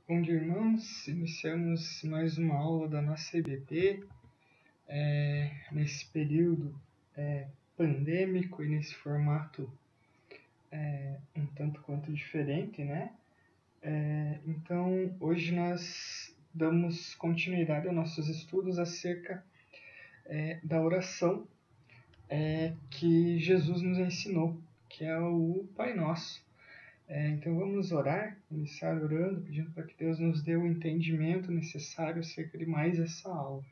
Bom dia, irmãos. Iniciamos mais uma aula da nossa IBD nesse período pandêmico e nesse formato um tanto quanto diferente, né? Então, hoje nós damos continuidade aos nossos estudos acerca da oração que Jesus nos ensinou, que é o Pai Nosso. Então vamos orar, iniciar orando, pedindo para que Deus nos dê o entendimento necessário acerca de mais essa aula.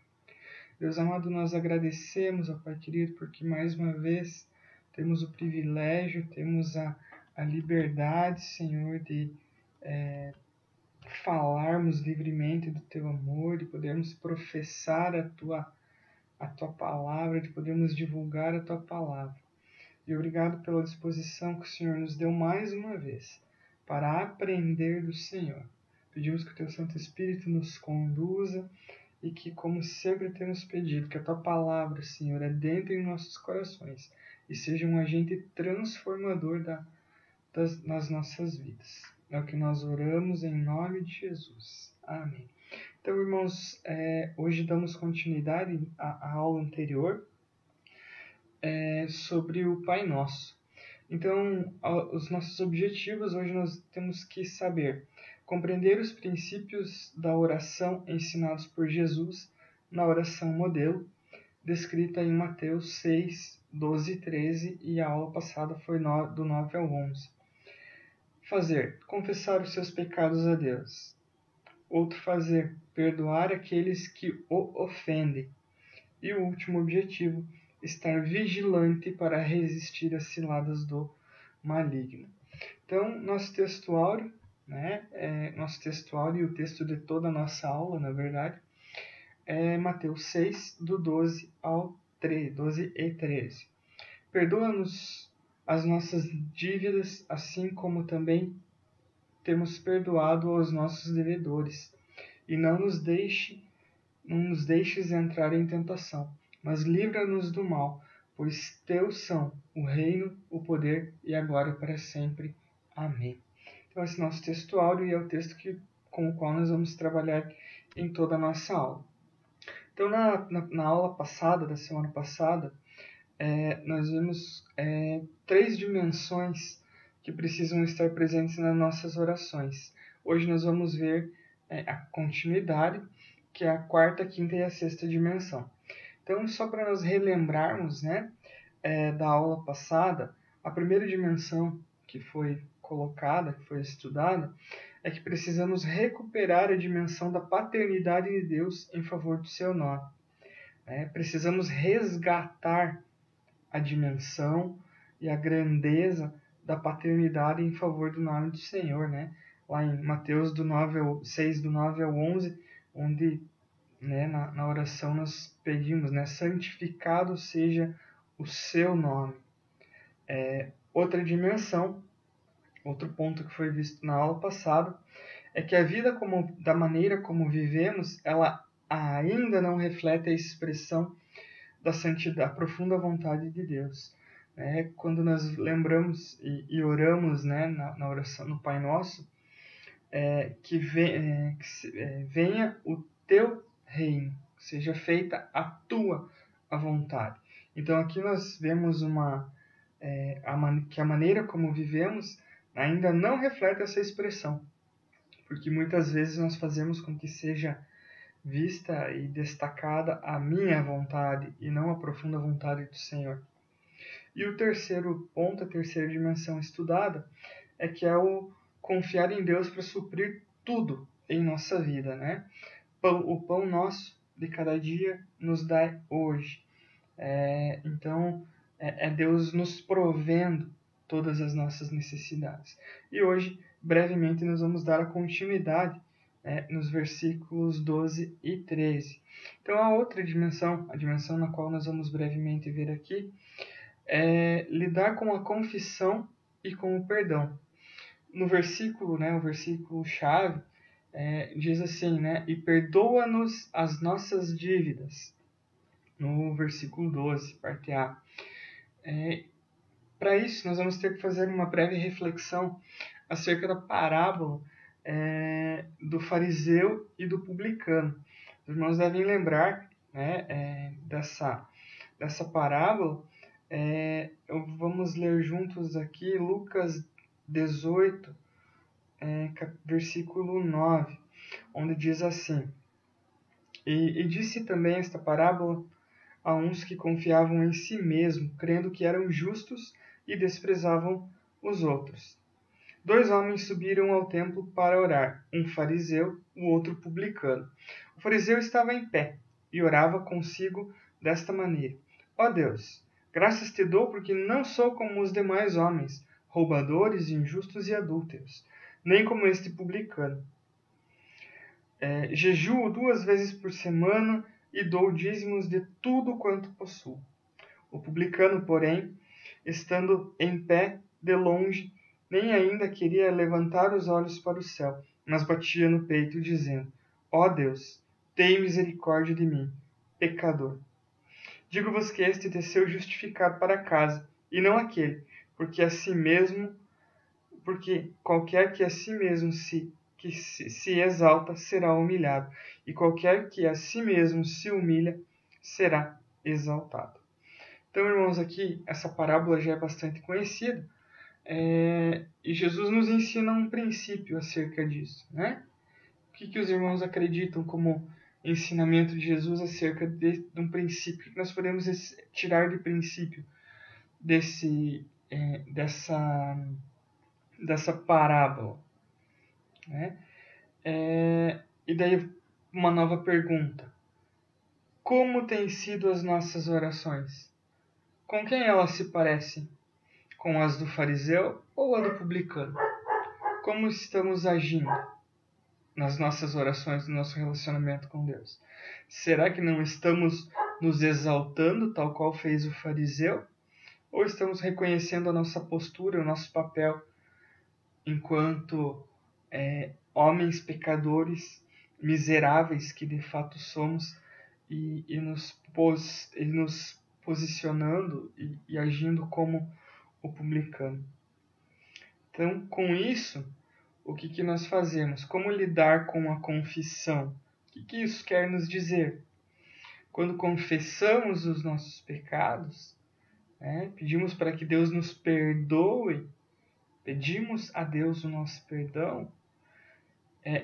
Deus amado, nós agradecemos, ó Pai querido, porque mais uma vez temos o privilégio, temos a liberdade, Senhor, de falarmos livremente do Teu amor, de podermos professar a Tua palavra, de podermos divulgar a Tua palavra. E obrigado pela disposição que o Senhor nos deu mais uma vez para aprender do Senhor. Pedimos que o Teu Santo Espírito nos conduza e que, como sempre temos pedido, que a Tua palavra, Senhor, adentre em nossos corações e seja um agente transformador nas nossas vidas. É o que nós oramos em nome de Jesus. Amém. Então, irmãos, hoje damos continuidade à aula anterior sobre o Pai Nosso. Então, os nossos objetivos hoje nós temos que saber compreender os princípios da oração ensinados por Jesus na oração modelo, descrita em Mateus 6, 12 e 13, e a aula passada foi do 9 ao 11. Confessar os seus pecados a Deus. Outro, perdoar aqueles que o ofendem. E o último objetivo, estar vigilante para resistir às ciladas do maligno. Então, nosso textuário, nosso textuário e o texto de toda a nossa aula, na verdade, é Mateus 6, do 12 ao 12 e 13. Perdoa-nos as nossas dívidas, assim como também temos perdoado aos nossos devedores. E não nos deixes entrar em tentação, mas livra-nos do mal, pois teus são o reino, o poder e a glória para sempre. Amém. Então, esse é nosso textuário e é o texto com o qual nós vamos trabalhar em toda a nossa aula. Então, na aula passada, da semana passada, nós vimos 3 dimensões que precisam estar presentes nas nossas orações. Hoje nós vamos ver a continuidade, que é a 4ª, 5ª e a 6ª dimensão. Então, só para nós relembrarmos da aula passada, a primeira dimensão que foi colocada, que foi estudada, é que precisamos recuperar a dimensão da paternidade de Deus em favor do seu nome. Precisamos resgatar a dimensão e a grandeza da paternidade em favor do nome do Senhor, Lá em Mateus 6, do 9 ao 11, onde na oração nós pedimos, santificado seja o seu nome. Outra dimensão, outro ponto que foi visto na aula passada, é que a vida da maneira como vivemos, ela ainda não reflete a expressão da santidade, a profunda vontade de Deus. Quando nós lembramos e oramos na oração no Pai Nosso, que venha o teu reino, seja feita a tua vontade. Então aqui nós vemos que a maneira como vivemos ainda não reflete essa expressão, porque muitas vezes nós fazemos com que seja vista e destacada a minha vontade e não a profunda vontade do Senhor. E o terceiro ponto, a terceira dimensão estudada, é que é o confiar em Deus para suprir tudo em nossa vida, O pão nosso de cada dia nos dá hoje. Então, é Deus nos provendo todas as nossas necessidades. E hoje, brevemente, nós vamos dar a continuidade nos versículos 12 e 13. Então, a outra dimensão, a dimensão na qual nós vamos brevemente ver aqui, é lidar com a confissão e com o perdão. No versículo, o versículo-chave, diz assim, e perdoa-nos as nossas dívidas. No versículo 12, parte A. Para isso, nós vamos ter que fazer uma breve reflexão acerca da parábola do fariseu e do publicano. Os irmãos devem lembrar, né, dessa parábola. Vamos ler juntos aqui Lucas 18, versículo 9, onde diz assim: e disse também esta parábola a uns que confiavam em si mesmo, crendo que eram justos e desprezavam os outros. 2 homens subiram ao templo para orar, um fariseu, o outro publicano. O fariseu estava em pé e orava consigo desta maneira: Ó Deus, graças te dou porque não sou como os demais homens, roubadores, injustos e adúlteros, nem como este publicano. Jejuo 2 vezes por semana e dou dízimos de tudo quanto possuo. O publicano, porém, estando em pé de longe, nem ainda queria levantar os olhos para o céu, mas batia no peito, dizendo: Ó Deus, tem misericórdia de mim, pecador. Digo-vos que este desceu justificado para casa, e não aquele, porque qualquer que a si mesmo se exalta será humilhado, e qualquer que a si mesmo se humilha será exaltado. Então, irmãos, aqui essa parábola já é bastante conhecida, e Jesus nos ensina um princípio acerca disso, né? O que os irmãos acreditam como ensinamento de Jesus acerca de um princípio? O que nós podemos tirar de princípio dessa parábola, né? E daí uma nova pergunta: como têm sido as nossas orações? Com quem elas se parecem? Com as do fariseu ou a do publicano? Como estamos agindo nas nossas orações, no nosso relacionamento com Deus? Será que não estamos nos exaltando, tal qual fez o fariseu? Ou estamos reconhecendo a nossa postura, o nosso papel enquanto homens pecadores, miseráveis que de fato somos, e nos posicionando e agindo como o publicano? Então, com isso, o que nós fazemos? Como lidar com a confissão? O que isso quer nos dizer? Quando confessamos os nossos pecados, pedimos para que Deus nos perdoe, pedimos a Deus o nosso perdão,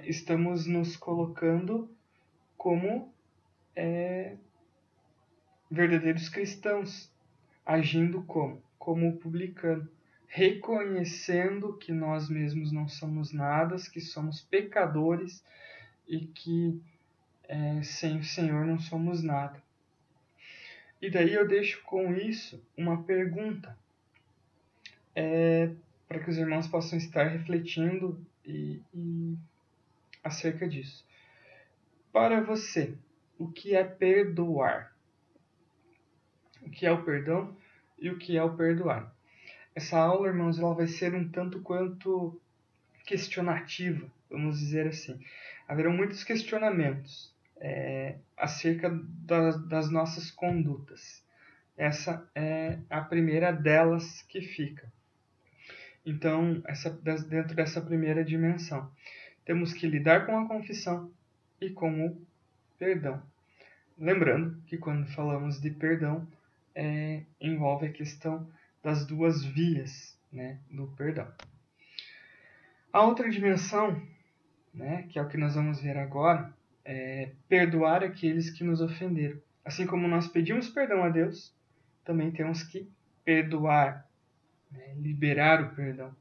estamos nos colocando como verdadeiros cristãos, agindo como o publicano, reconhecendo que nós mesmos não somos nada, que somos pecadores e que sem o Senhor não somos nada. E daí eu deixo com isso uma pergunta, para que os irmãos possam estar refletindo e acerca disso. Para você, o que é perdoar? O que é o perdão e o que é o perdoar? Essa aula, irmãos, ela vai ser um tanto quanto questionativa, vamos dizer assim. Haverão muitos questionamentos acerca das nossas condutas. Essa é a primeira delas que fica. Então, dentro dessa primeira dimensão, temos que lidar com a confissão e com o perdão. Lembrando que quando falamos de perdão, envolve a questão das duas vias, né, do perdão. A outra dimensão, né, que é o que nós vamos ver agora, é perdoar aqueles que nos ofenderam. Assim como nós pedimos perdão a Deus, também temos que perdoar, né, liberar o perdão.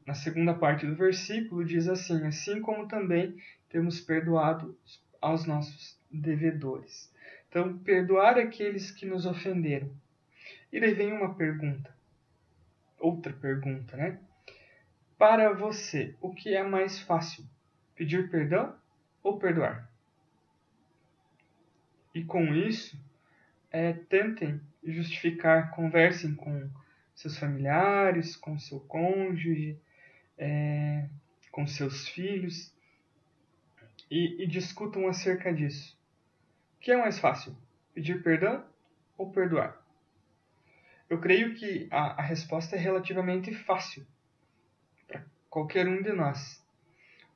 Na segunda parte do versículo diz assim: assim como também temos perdoado aos nossos devedores. Então, perdoar aqueles que nos ofenderam. E daí vem uma pergunta, outra pergunta, né? Para você, o que é mais fácil? Pedir perdão ou perdoar? E com isso, tentem justificar, conversem com seus familiares, com seu cônjuge, com seus filhos, e discutam acerca disso. O que é mais fácil? Pedir perdão ou perdoar? Eu creio que a resposta é relativamente fácil para qualquer um de nós.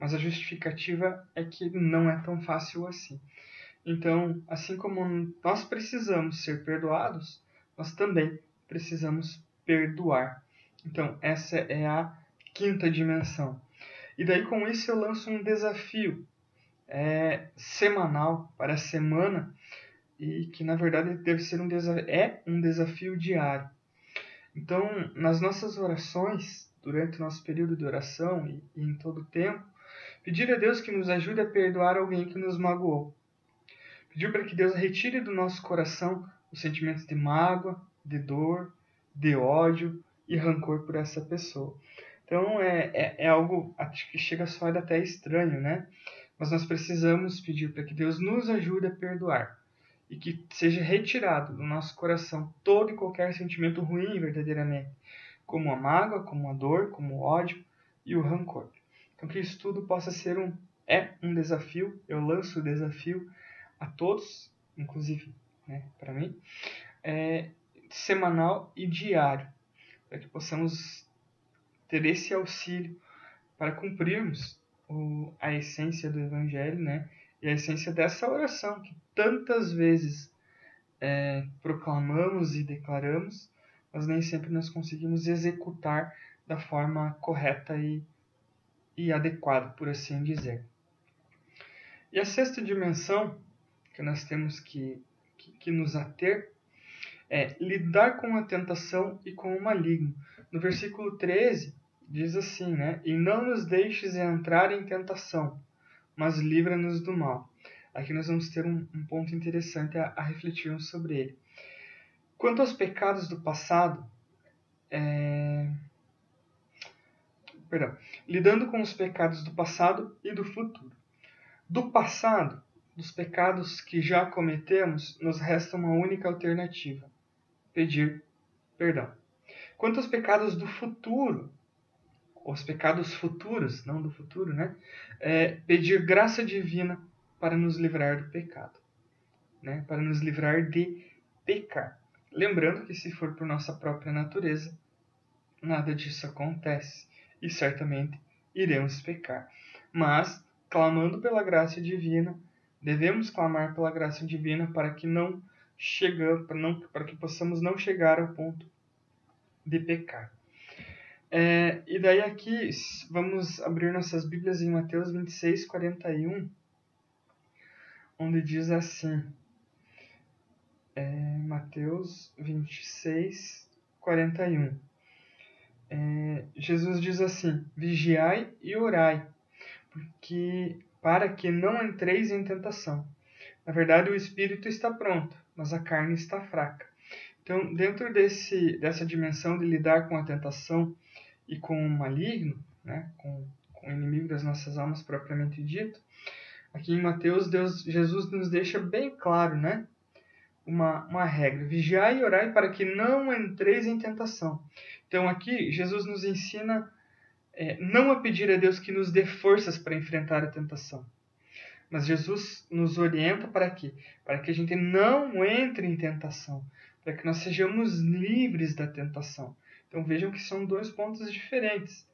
mas a justificativa é que não é tão fácil assim. Então, assim como nós precisamos ser perdoados, nós também precisamos perdoar. Então, essa é a quinta dimensão. E daí, com isso, eu lanço um desafio semanal para a semana, e que, na verdade, deve ser um desafio diário. Então, nas nossas orações, durante o nosso período de oração e em todo o tempo, pedir a Deus que nos ajude a perdoar alguém que nos magoou. Pedir para que Deus retire do nosso coração os sentimentos de mágoa, de dor, de ódio e rancor por essa pessoa. Então, é algo que chega a soar até estranho, né? Mas nós precisamos pedir para que Deus nos ajude a perdoar e que seja retirado do nosso coração todo e qualquer sentimento ruim verdadeiramente, como a mágoa, como a dor, como o ódio e o rancor. Então, que isso tudo possa ser um desafio, eu lanço o desafio a todos, inclusive para mim, semanal e diário, para que possamos ter esse auxílio para cumprirmos a essência do Evangelho, né? E a essência dessa oração que tantas vezes proclamamos e declaramos, mas nem sempre nós conseguimos executar da forma correta e adequada, por assim dizer. E a sexta dimensão que nós temos que nos ater é lidar com a tentação e com o maligno. No versículo 13, diz assim, né? E não nos deixes entrar em tentação, mas livra-nos do mal. Aqui nós vamos ter um ponto interessante a refletirmos sobre ele. Quanto aos pecados do passado, lidando com os pecados do passado e do futuro. Do passado, dos pecados que já cometemos, nos resta uma única alternativa: pedir perdão. Quanto aos pecados do futuro, os pecados futuros, não do futuro, né? Pedir graça divina para nos livrar do pecado, né? Para nos livrar de pecar. Lembrando que se for por nossa própria natureza, nada disso acontece e certamente iremos pecar. Mas, clamando pela graça divina, devemos clamar pela graça divina para que para que possamos não chegar ao ponto de pecar. E daí aqui vamos abrir nossas Bíblias em Mateus 26, 41, onde diz assim, Mateus 26, 41. Jesus diz assim: vigiai e orai, para que não entreis em tentação. Na verdade, o espírito está pronto, mas a carne está fraca. Então, dentro dessa dimensão de lidar com a tentação e com o maligno, né, com o inimigo das nossas almas propriamente dito, aqui em Mateus, Jesus nos deixa bem claro, né, uma regra: vigiai e orai para que não entreis em tentação. Então aqui Jesus nos ensina não a pedir a Deus que nos dê forças para enfrentar a tentação, mas Jesus nos orienta para quê? Para que a gente não entre em tentação, para que nós sejamos livres da tentação. Então vejam que são dois pontos diferentes,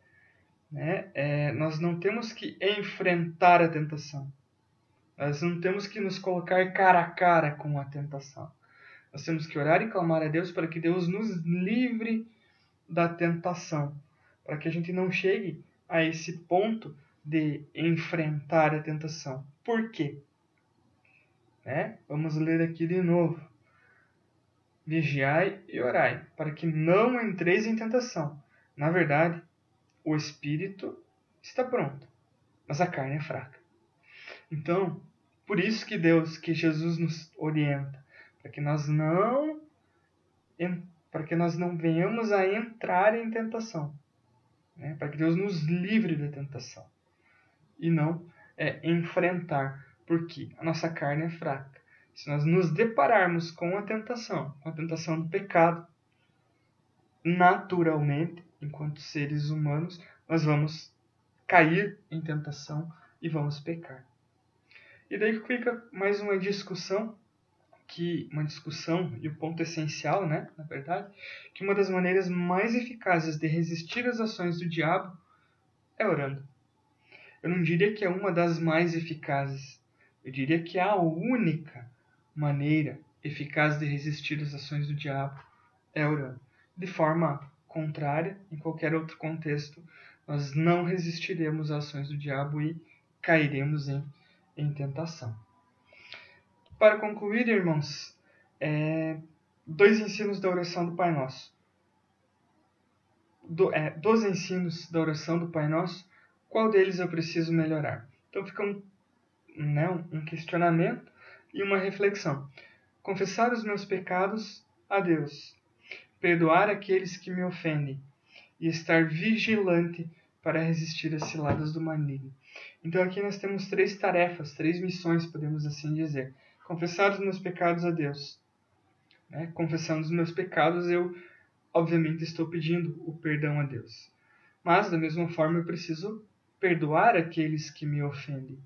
né? Nós não temos que enfrentar a tentação, nós não temos que nos colocar cara a cara com a tentação. Nós temos que orar e clamar a Deus para que Deus nos livre da tentação, para que a gente não chegue a esse ponto de enfrentar a tentação. Por quê? Vamos ler aqui de novo. Vigiai e orai, para que não entreis em tentação. Na verdade, o espírito está pronto, mas a carne é fraca. Então, por isso que Jesus nos orienta, para que nós não venhamos a entrar em tentação, né? Para que Deus nos livre da tentação e não enfrentar, porque a nossa carne é fraca. Se nós nos depararmos com a tentação do pecado, naturalmente, enquanto seres humanos, nós vamos cair em tentação e vamos pecar. E daí fica mais uma discussão, e o ponto essencial, né, na verdade, que uma das maneiras mais eficazes de resistir às ações do diabo é orando. Eu não diria que é uma das mais eficazes. Eu diria que é a única maneira eficaz de resistir às ações do diabo é orando. De forma contrária, em qualquer outro contexto, nós não resistiremos às ações do diabo e cairemos em tentação. Para concluir, irmãos, dois ensinos da oração do Pai Nosso. Dos ensinos da oração do Pai Nosso, qual deles eu preciso melhorar? Então fica um questionamento e uma reflexão. Confessar os meus pecados a Deus, perdoar aqueles que me ofendem e estar vigilante para resistir às ciladas do maligno. Então aqui nós temos 3 tarefas, 3 missões, podemos assim dizer. Confessar os meus pecados a Deus. Confessando os meus pecados, eu obviamente estou pedindo o perdão a Deus. Mas da mesma forma eu preciso perdoar aqueles que me ofendem.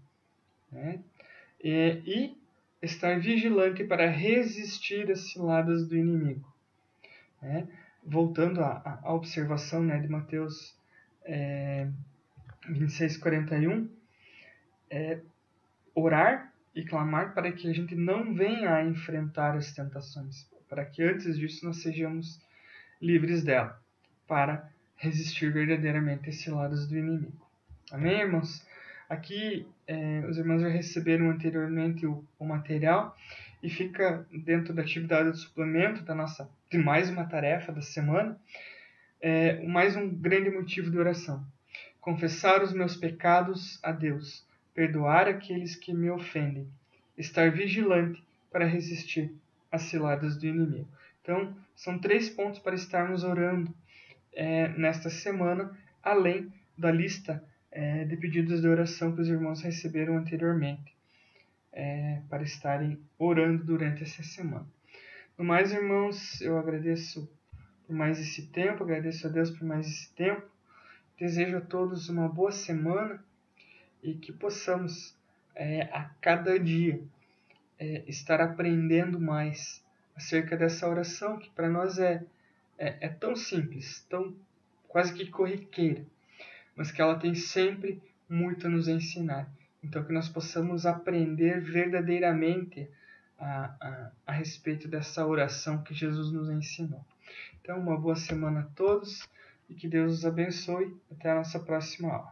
E estar vigilante para resistir às ciladas do inimigo. Voltando à observação de Mateus 26:41, orar e clamar para que a gente não venha a enfrentar as tentações, para que antes disso nós sejamos livres dela, para resistir verdadeiramente às ciladas do inimigo. Amém, irmãos? Aqui os irmãos já receberam anteriormente o material e fica dentro da atividade do suplemento de mais uma tarefa da semana, mais um grande motivo de oração. Confessar os meus pecados a Deus, perdoar aqueles que me ofendem, estar vigilante para resistir às ciladas do inimigo. Então, são 3 pontos para estarmos orando nesta semana, além da lista de pedidos de oração que os irmãos receberam anteriormente, para estarem orando durante essa semana. No mais, irmãos, eu agradeço por mais esse tempo, agradeço a Deus por mais esse tempo. Desejo a todos uma boa semana e que possamos, a cada dia, estar aprendendo mais acerca dessa oração, que para nós é tão simples, tão quase que corriqueira, mas que ela tem sempre muito a nos ensinar. Então, que nós possamos aprender verdadeiramente a respeito dessa oração que Jesus nos ensinou. Então, uma boa semana a todos e que Deus os abençoe. Até a nossa próxima aula.